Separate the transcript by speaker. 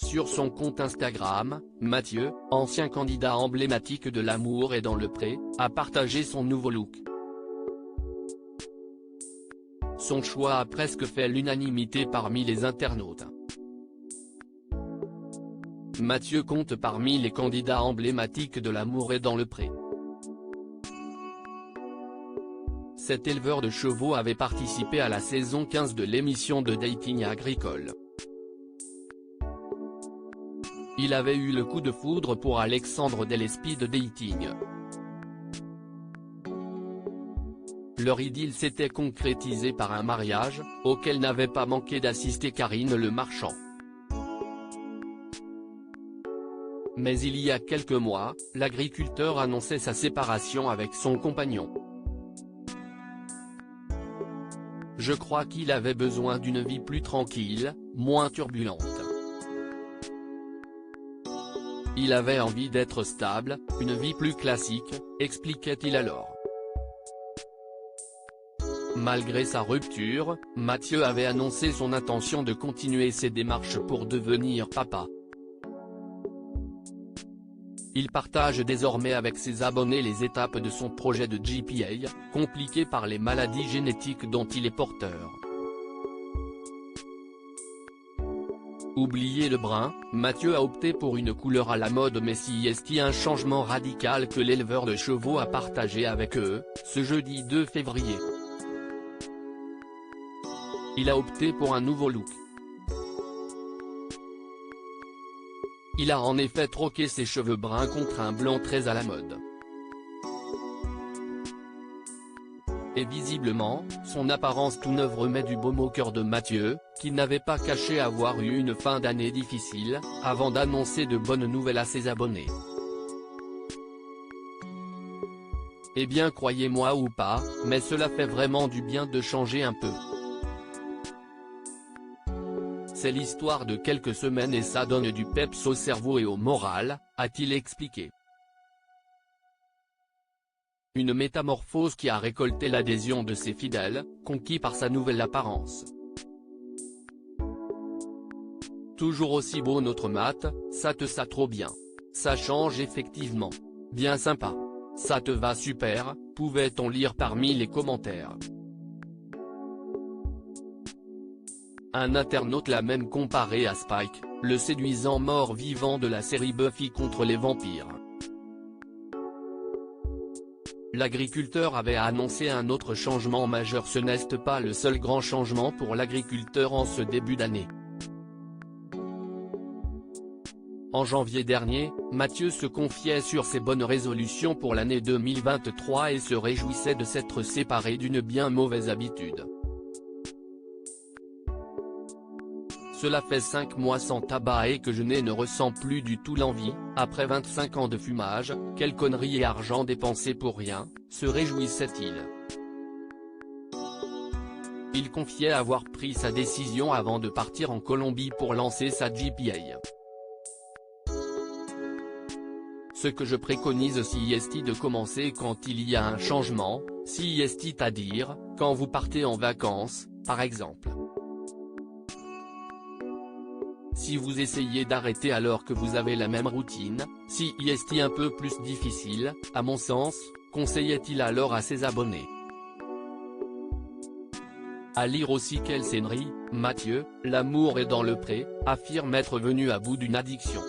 Speaker 1: Sur son compte Instagram, Mathieu, ancien candidat emblématique de L'amour est dans le pré, a partagé son nouveau look. Son choix a presque fait l'unanimité parmi les internautes. Mathieu compte parmi les candidats emblématiques de L'amour est dans le pré. Cet éleveur de chevaux avait participé à la saison 15 de l'émission de dating agricole. Il avait eu le coup de foudre pour Alexandre Del Speed Dating. Leur idylle s'était concrétisée par un mariage, auquel n'avait pas manqué d'assister Karine Le Marchand. Mais il y a quelques mois, l'agriculteur annonçait sa séparation avec son compagnon. Je crois qu'il avait besoin d'une vie plus tranquille, moins turbulente. Il avait envie d'être stable, une vie plus classique, expliquait-il alors. Malgré sa rupture, Mathieu avait annoncé son intention de continuer ses démarches pour devenir papa. Il partage désormais avec ses abonnés les étapes de son projet de GPA, compliqué par les maladies génétiques dont il est porteur. Oublié le brun, Mathieu a opté pour une couleur à la mode mais si est un changement radical que l'éleveur de chevaux a partagé avec eux, ce jeudi 2 février. Il a opté pour un nouveau look. Il a en effet troqué ses cheveux bruns contre un blanc très à la mode. Et visiblement, son apparence tout neuve remet du baume au cœur de Mathieu, qui n'avait pas caché avoir eu une fin d'année difficile, avant d'annoncer de bonnes nouvelles à ses abonnés. Eh bien croyez-moi ou pas, mais cela fait vraiment du bien de changer un peu. C'est l'histoire de quelques semaines et ça donne du peps au cerveau et au moral, a-t-il expliqué. Une métamorphose qui a récolté l'adhésion de ses fidèles, conquis par sa nouvelle apparence. Toujours aussi beau notre Matt, ça trop bien. Ça change effectivement. Bien sympa. Ça te va super, pouvait-on lire parmi les commentaires. Un internaute l'a même comparé à Spike, le séduisant mort-vivant de la série Buffy contre les vampires. L'agriculteur avait annoncé un autre changement majeur. Ce n'est pas le seul grand changement pour l'agriculteur en ce début d'année. En janvier dernier, Mathieu se confiait sur ses bonnes résolutions pour l'année 2023 et se réjouissait de s'être séparé d'une bien mauvaise habitude. Cela fait 5 mois sans tabac et que je ne ressens plus du tout l'envie, après 25 ans de fumage, quelle connerie et argent dépensé pour rien, se réjouissait-il. Il confiait avoir pris sa décision avant de partir en Colombie pour lancer sa GPA. Ce que je préconise si est de commencer quand il y a un changement, si est à dire, quand vous partez en vacances, par exemple. Si vous essayez d'arrêter alors que vous avez la même routine, si est un peu plus difficile, à mon sens, conseillait-il alors à ses abonnés. À lire aussi quelle scénerie, Mathieu, L'amour est dans le pré, affirme être venu à bout d'une addiction.